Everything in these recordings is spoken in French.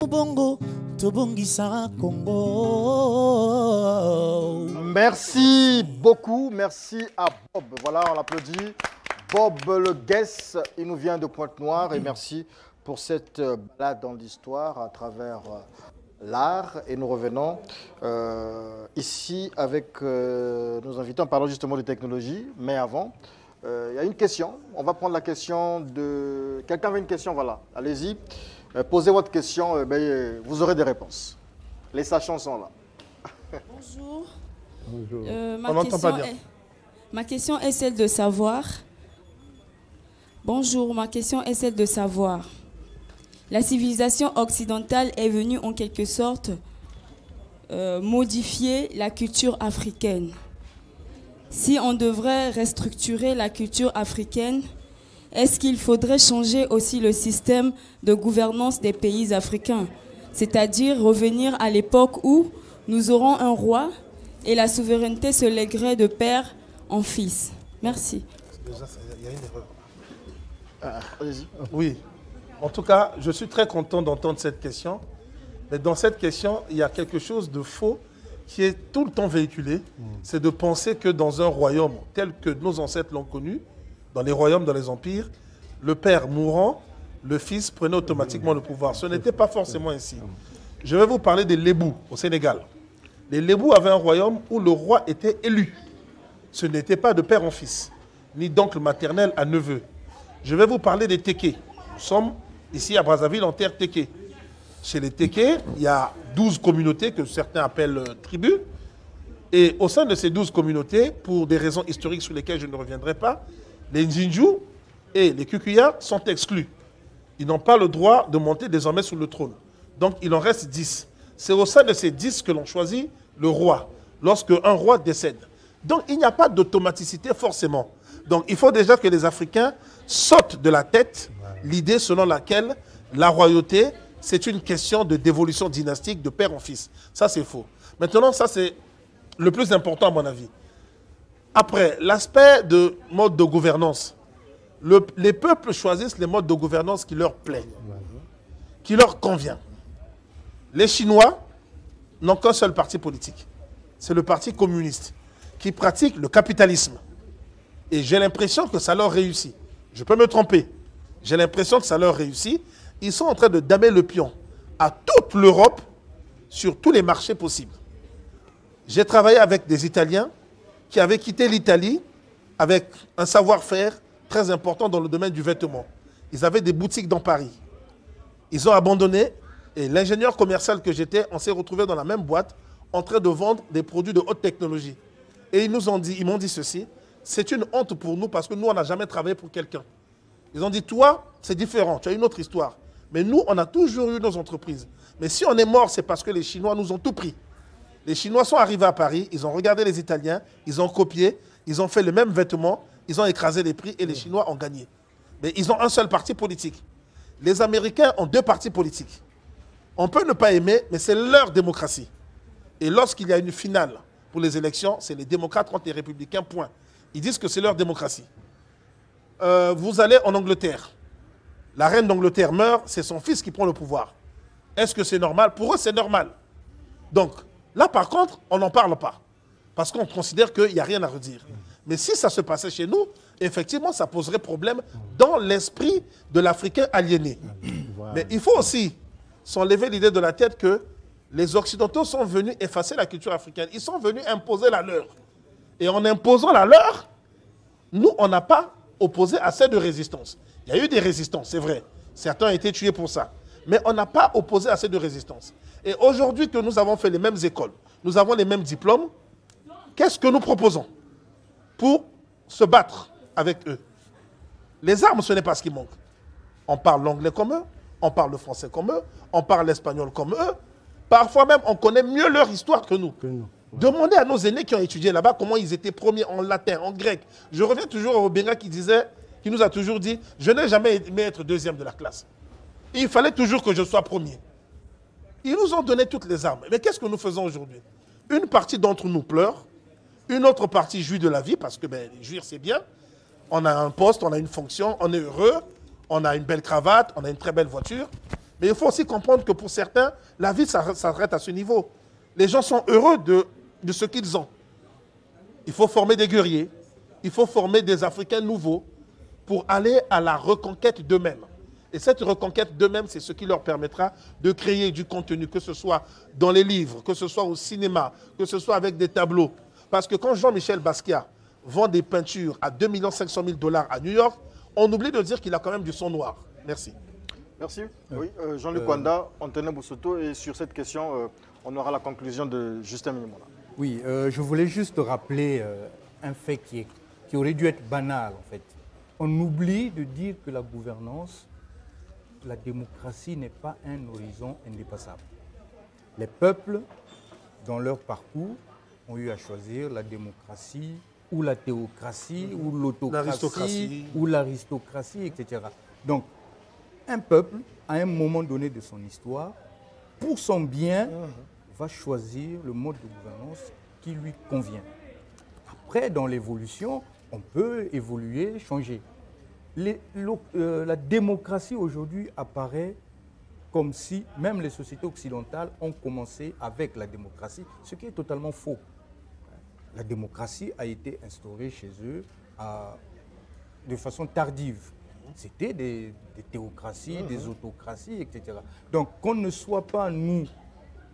Bongo, Tobongisa Congo. Merci beaucoup, merci à Bob. Voilà, on l'applaudit. Bob Le Guess, il nous vient de Pointe-Noire et merci pour cette balade dans l'histoire à travers l'art. Et nous revenons ici avec nos invités en parlant justement de technologie. Mais avant, il y a une question. On va prendre la question de... Quelqu'un avait une question, voilà. Allez-y. Posez votre question, vous aurez des réponses. Les sachants sont là. Bonjour. Bonjour. On n'entend pas bien. Ma question est celle de savoir. Bonjour, ma question est celle de savoir. La civilisation occidentale est venue en quelque sorte modifier la culture africaine. Si on devrait restructurer la culture africaine, est-ce qu'il faudrait changer aussi le système de gouvernance des pays africains? C'est-à-dire revenir à l'époque où nous aurons un roi et la souveraineté se lèguerait de père en fils. Merci. Déjà, il y a une erreur. Allez-y. Oui. En tout cas, je suis très content d'entendre cette question. Mais dans cette question, il y a quelque chose de faux qui est tout le temps véhiculé. C'est de penser que dans un royaume tel que nos ancêtres l'ont connu, dans les royaumes, dans les empires, le père mourant, le fils prenait automatiquement le pouvoir. Ce n'était pas forcément ainsi. Je vais vous parler des Lébous au Sénégal. Les Lébous avaient un royaume où le roi était élu. Ce n'était pas de père en fils, ni d'oncle maternel à neveu. Je vais vous parler des Téké. Nous sommes ici à Brazzaville en terre Téké. Chez les Téké, il y a 12 communautés que certains appellent tribus. Et au sein de ces 12 communautés, pour des raisons historiques sur lesquelles je ne reviendrai pas, les Njinju et les Kikuya sont exclus. Ils n'ont pas le droit de monter désormais sur le trône. Donc il en reste 10. C'est au sein de ces 10 que l'on choisit le roi, lorsque un roi décède. Donc il n'y a pas d'automaticité forcément. Donc il faut déjà que les Africains sautent de la tête l'idée selon laquelle la royauté, c'est une question de dévolution dynastique de père en fils. Ça c'est faux. Maintenant, ça c'est le plus important à mon avis. Après, l'aspect de mode de gouvernance. Les peuples choisissent les modes de gouvernance qui leur plaisent, qui leur convient. Les Chinois n'ont qu'un seul parti politique. C'est le parti communiste, qui pratique le capitalisme. Et j'ai l'impression que ça leur réussit. Je peux me tromper. J'ai l'impression que ça leur réussit. Ils sont en train de damer le pion à toute l'Europe sur tous les marchés possibles. J'ai travaillé avec des Italiens qui avaient quitté l'Italie avec un savoir-faire très important dans le domaine du vêtement. Ils avaient des boutiques dans Paris. Ils ont abandonné et l'ingénieur commercial que j'étais, on s'est retrouvé dans la même boîte en train de vendre des produits de haute technologie. Et ils m'ont dit ceci, c'est une honte pour nous parce que nous, on n'a jamais travaillé pour quelqu'un. Ils ont dit, toi, c'est différent, tu as une autre histoire. Mais nous, on a toujours eu nos entreprises. Mais si on est mort, c'est parce que les Chinois nous ont tout pris. Les Chinois sont arrivés à Paris, ils ont regardé les Italiens, ils ont copié, ils ont fait le même vêtement, ils ont écrasé les prix et les Chinois ont gagné. Mais ils ont un seul parti politique. Les Américains ont 2 partis politiques. On peut ne pas aimer, mais c'est leur démocratie. Et lorsqu'il y a une finale pour les élections, c'est les démocrates contre les républicains, point. Ils disent que c'est leur démocratie. Vous allez en Angleterre. La reine d'Angleterre meurt, c'est son fils qui prend le pouvoir. Est-ce que c'est normal? Pour eux, c'est normal. Donc, là, par contre, on n'en parle pas. Parce qu'on considère qu'il n'y a rien à redire. Mais si ça se passait chez nous, effectivement, ça poserait problème dans l'esprit de l'Africain aliéné. Voilà. Mais il faut aussi s'enlever l'idée de la tête que les Occidentaux sont venus effacer la culture africaine. Ils sont venus imposer la leur. Et en imposant la leur, nous, on n'a pas opposé assez de résistance. Il y a eu des résistances, c'est vrai. Certains ont été tués pour ça. Mais on n'a pas opposé assez de résistance. Et aujourd'hui que nous avons fait les mêmes écoles, nous avons les mêmes diplômes, qu'est-ce que nous proposons pour se battre avec eux? Les armes, ce n'est pas ce qui manque. On parle l'anglais comme eux, on parle le français comme eux, on parle l'espagnol comme eux. Parfois même, on connaît mieux leur histoire que nous. Ouais. Demandez à nos aînés qui ont étudié là-bas comment ils étaient premiers en latin, en grec. Je reviens toujours au Benga qui nous a toujours dit « Je n'ai jamais aimé être deuxième de la classe. Il fallait toujours que je sois premier. » Ils nous ont donné toutes les armes. Mais qu'est-ce que nous faisons aujourd'hui? Une partie d'entre nous pleure, une autre partie jouit de la vie, parce que jouir c'est bien. On a un poste, on a une fonction, on est heureux, on a une belle cravate, on a une très belle voiture. Mais il faut aussi comprendre que pour certains, la vie s'arrête à ce niveau. Les gens sont heureux de ce qu'ils ont. Il faut former des guerriers, il faut former des Africains nouveaux pour aller à la reconquête d'eux-mêmes. Et cette reconquête d'eux-mêmes, c'est ce qui leur permettra de créer du contenu, que ce soit dans les livres, que ce soit au cinéma, que ce soit avec des tableaux. Parce que quand Jean-Michel Basquiat vend des peintures à 2 500 000 $ à New York, on oublie de dire qu'il a quand même du son noir. Merci. Merci. Oui, Jean-Luc Wanda, Antonin Boussoto, et sur cette question, on aura la conclusion de Justin Minimola. Oui, je voulais juste rappeler un fait qui aurait dû être banal en fait. On oublie de dire que la gouvernance, la démocratie n'est pas un horizon indépassable. Les peuples, dans leur parcours, ont eu à choisir la démocratie ou la théocratie ou l'autocratie ou l'aristocratie, etc. Donc, un peuple, à un moment donné de son histoire, pour son bien, va choisir le mode de gouvernance qui lui convient. Après, dans l'évolution, on peut évoluer, changer. La démocratie aujourd'hui apparaît comme si même les sociétés occidentales ont commencé avec la démocratie, ce qui est totalement faux. La démocratie a été instaurée chez eux de façon tardive. C'était des théocraties, des autocraties, etc. Donc qu'on ne soit pas, nous,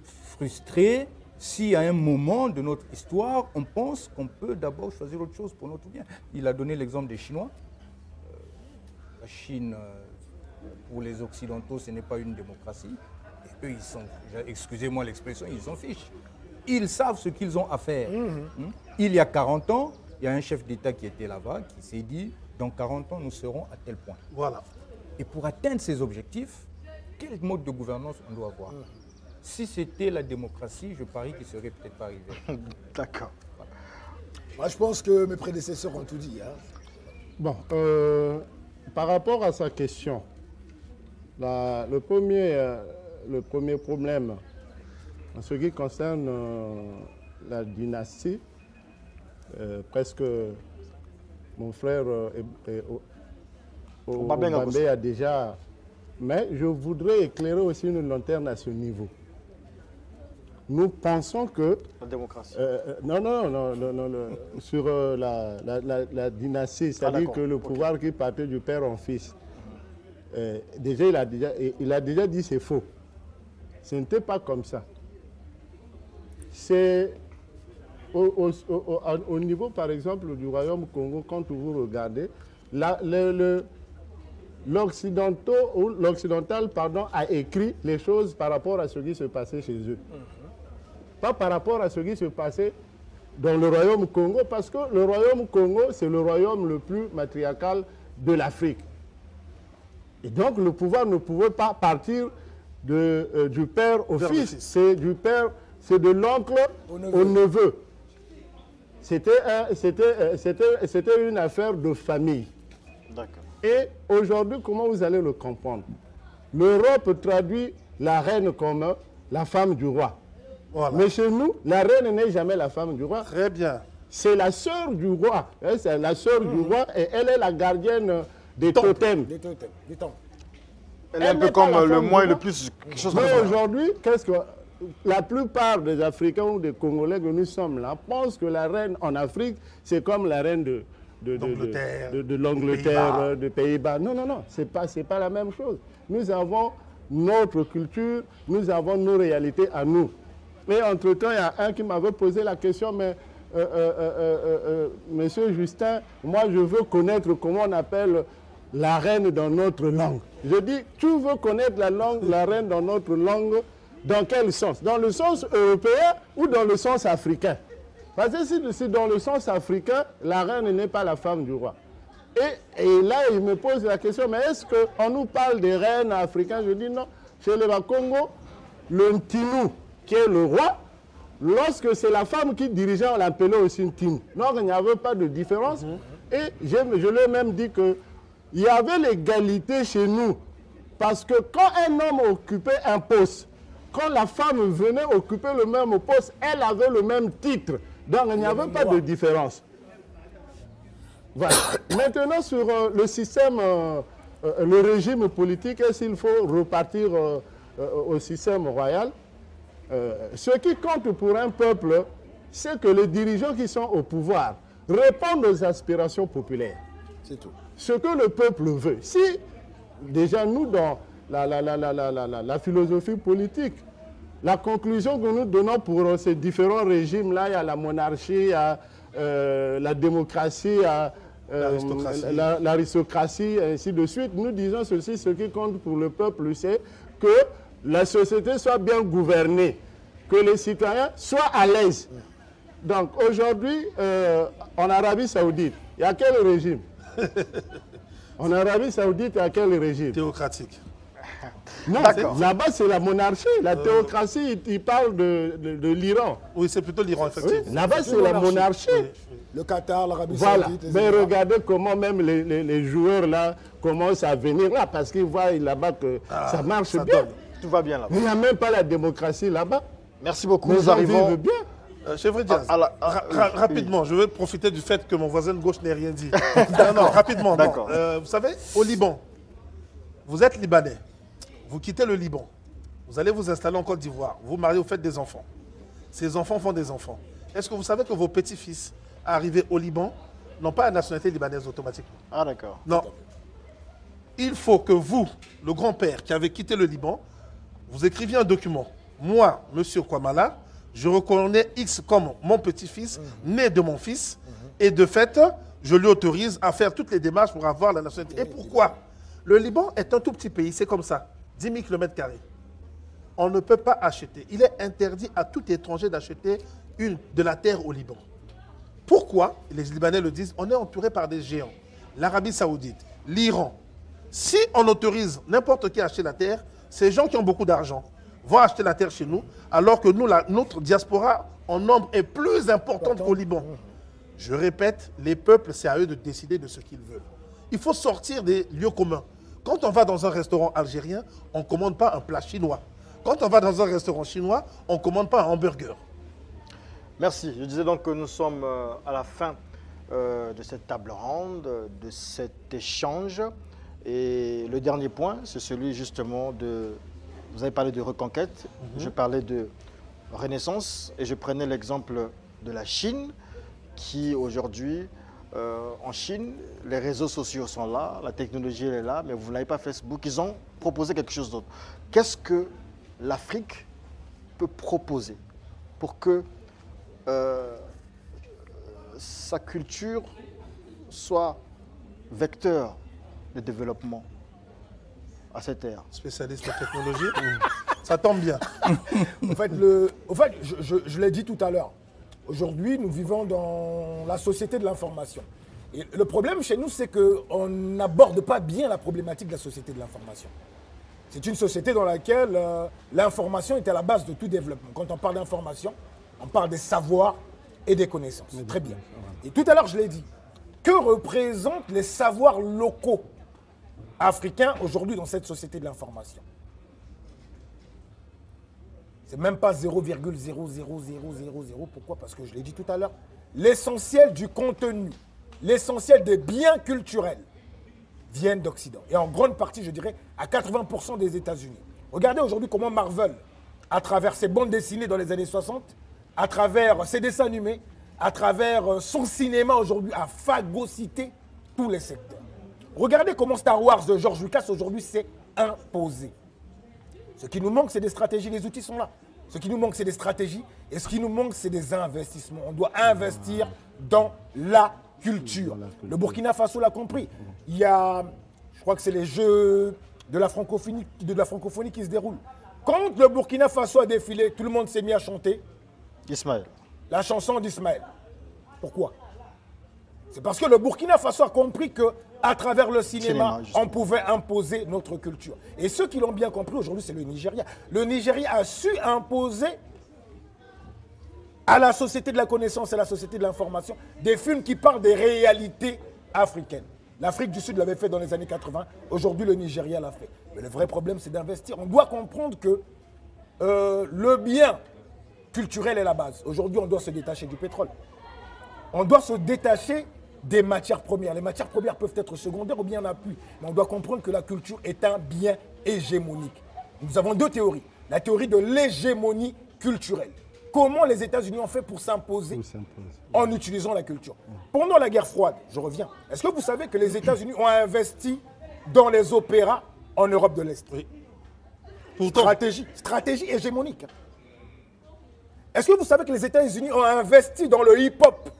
frustrés si à un moment de notre histoire, on pense qu'on peut d'abord choisir autre chose pour notre bien. Il a donné l'exemple des Chinois. La Chine, pour les Occidentaux, ce n'est pas une démocratie. Et eux, ils sont, excusez-moi l'expression, ils s'en fichent. Ils savent ce qu'ils ont à faire. Il y a 40 ans, il y a un chef d'État qui était là-bas, qui s'est dit, dans 40 ans, nous serons à tel point. Voilà. Et pour atteindre ces objectifs, quel mode de gouvernance on doit avoir? Si c'était la démocratie, je parie qu'il ne serait peut-être pas arrivé. D'accord. Voilà. Moi, je pense que mes prédécesseurs ont tout dit. Hein. Bon, par rapport à sa question, le premier problème, en ce qui concerne la dynastie, presque mon frère Obambé a déjà... Mais je voudrais éclairer aussi une lanterne à ce niveau. Nous pensons que... La démocratie. Sur la dynastie, c'est-à-dire que le pouvoir qui partait du père en fils. Déjà, il a déjà dit c'est faux. Ce n'était pas comme ça. C'est au niveau, par exemple, du royaume Congo, quand vous regardez, l'occidental a écrit les choses par rapport à ce qui se passait chez eux. Pas par rapport à ce qui se passait dans le royaume Congo, parce que le royaume Congo, c'est le royaume le plus matriarcal de l'Afrique. Et donc, le pouvoir ne pouvait pas partir du père au fils, c'est de l'oncle au neveu. C'était une affaire de famille. D'accord. Et aujourd'hui, comment vous allez le comprendre? L'Europe traduit la reine comme la femme du roi. Voilà. Mais chez nous, la reine n'est jamais la femme du roi. Très bien. C'est la sœur du roi. C'est la sœur du roi et elle est la gardienne des totems. Des totems, des temples. Elle est un peu comme le moins et le plus. Mais aujourd'hui, qu'est-ce que la plupart des Africains ou des Congolais que nous sommes là pensent que la reine en Afrique, c'est comme la reine de l'Angleterre, des Pays-Bas. Non, non, non, c'est pas la même chose. Nous avons notre culture, nous avons nos réalités à nous. Et entre-temps, il y a un qui m'avait posé la question, mais Monsieur Justin, moi je veux connaître comment on appelle la reine dans notre langue. Je dis, tu veux connaître la reine dans notre langue, dans quel sens? Dans le sens européen ou dans le sens africain? Parce que si dans le sens africain, la reine n'est pas la femme du roi. Et là, il me pose la question, mais est-ce qu'on nous parle des reines africaines? Je dis non. Chez les Congo, le Ntinou, qui est le roi, lorsque c'est la femme qui dirigeait, on l'appelait aussi Ntinou. Donc, il n'y avait pas de différence. Et je lui ai même dit qu'il y avait l'égalité chez nous. Parce que quand un homme occupait un poste, quand la femme venait occuper le même poste, elle avait le même titre. Donc, il n'y avait pas de différence. Voilà. Maintenant, sur le système le régime politique et s'il faut repartir au système royal. Ce qui compte pour un peuple, c'est que les dirigeants qui sont au pouvoir répondent aux aspirations populaires. C'est tout. Ce que le peuple veut. Si, déjà nous, dans la philosophie politique, la conclusion que nous donnons pour ces différents régimes-là, il y a la monarchie, il y a la démocratie, il y a l'aristocratie, et ainsi de suite. Nous disons ceci, ce qui compte pour le peuple, c'est que la société soit bien gouvernée, que les citoyens soient à l'aise. Donc aujourd'hui, en Arabie Saoudite, il y a quel régime? En Arabie Saoudite, il y a quel régime? Théocratique. Non, là-bas c'est la monarchie. La théocratie, il parle de l'Iran. Oui, c'est plutôt l'Iran, effectivement. Oui, là-bas c'est la monarchie. Le Qatar, l'Arabie Voilà. Saoudite. Mais regardez comment même les joueurs là commencent à venir là parce qu'ils voient là-bas que ça marche bien. Tout va bien là-bas. Mais il n'y a même pas la démocratie là-bas. Merci beaucoup. Les Nous gens arrivons. vivent bien. Chef Diaz, rapidement, je vais profiter du fait que mon voisin de gauche n'ait rien dit. Non, rapidement. D'accord. Vous savez, au Liban, vous êtes Libanais, vous quittez le Liban, vous allez vous installer en Côte d'Ivoire, vous mariez, vous faites des enfants. Ces enfants font des enfants. Est-ce que vous savez que vos petits-fils arrivés au Liban n'ont pas la nationalité libanaise automatiquement? Ah d'accord. Non. Il faut que vous, le grand-père qui avez quitté le Liban, vous écriviez un document. Moi, monsieur Kwamala, je reconnais X comme mon petit-fils, né de mon fils, et de fait, je lui autorise à faire toutes les démarches pour avoir la nationalité. Et pourquoi? Le Liban est un tout petit pays, c'est comme ça, 10 000 km². On ne peut pas acheter. Il est interdit à tout étranger d'acheter de la terre au Liban. Pourquoi? Les Libanais le disent, on est entouré par des géants. L'Arabie Saoudite, l'Iran. Si on autorise n'importe qui à acheter la terre, ces gens qui ont beaucoup d'argent vont acheter la terre chez nous, alors que nous, notre diaspora en nombre est plus importante qu'au Liban. Je répète, les peuples, c'est à eux de décider de ce qu'ils veulent. Il faut sortir des lieux communs. Quand on va dans un restaurant algérien, on ne commande pas un plat chinois. Quand on va dans un restaurant chinois, on ne commande pas un hamburger. Merci. Je disais donc que nous sommes à la fin de cette table ronde, de cet échange. Et le dernier point, c'est celui justement de... Vous avez parlé de reconquête, je parlais de renaissance et je prenais l'exemple de la Chine qui aujourd'hui, en Chine, les réseaux sociaux sont là, la technologie elle est là, mais vous n'avez pas Facebook, ils ont proposé quelque chose d'autre. Qu'est-ce que l'Afrique peut proposer pour que sa culture soit vecteur de développement à cette ère? Spécialiste en technologie, ça tombe bien. En fait, je l'ai dit tout à l'heure. Aujourd'hui, nous vivons dans la société de l'information. Et le problème chez nous, c'est qu'on n'aborde pas bien la problématique de la société de l'information. C'est une société dans laquelle l'information est à la base de tout développement. Quand on parle d'information, on parle des savoirs et des connaissances. Très bien. Et tout à l'heure, je l'ai dit. Que représentent les savoirs locaux africains aujourd'hui dans cette société de l'information? C'est même pas 0,00000. Pourquoi? Parce que je l'ai dit tout à l'heure, l'essentiel du contenu, l'essentiel des biens culturels viennent d'Occident. Et en grande partie, je dirais, à 80% des États-Unis. Regardez aujourd'hui comment Marvel, à travers ses bandes dessinées dans les années 60, à travers ses dessins animés, à travers son cinéma aujourd'hui, a phagocyté tous les secteurs. Regardez comment Star Wars de George Lucas aujourd'hui s'est imposé. Ce qui nous manque, c'est des stratégies, les outils sont là. Ce qui nous manque, c'est des stratégies. Et ce qui nous manque, c'est des investissements. On doit investir dans la culture. Le Burkina Faso l'a compris. Il y a, je crois que c'est les Jeux de la francophonie qui se déroulent. Quand le Burkina Faso a défilé, tout le monde s'est mis à chanter Ismaël. la chanson d'Ismaël. Pourquoi? C'est parce que le Burkina Faso a compris qu'à travers le cinéma, on pouvait imposer notre culture. Et ceux qui l'ont bien compris aujourd'hui, c'est le Nigeria. Le Nigeria a su imposer à la société de la connaissance et à la société de l'information des films qui parlent des réalités africaines. L'Afrique du Sud l'avait fait dans les années 80. Aujourd'hui, le Nigeria l'a fait. Mais le vrai problème, c'est d'investir. On doit comprendre que le bien culturel est la base. Aujourd'hui, on doit se détacher du pétrole. On doit se détacher des matières premières. Les matières premières peuvent être secondaires ou bien en appui. Mais on doit comprendre que la culture est un bien hégémonique. Nous avons deux théories. La théorie de l'hégémonie culturelle. Comment les États-Unis ont fait pour s'imposer en utilisant la culture. Pendant la guerre froide, je reviens, est-ce que vous savez que les États-Unis ont investi dans les opéras en Europe de l'Est? Oui. Stratégie hégémonique. Est-ce que vous savez que les États-Unis ont investi dans le hip-hop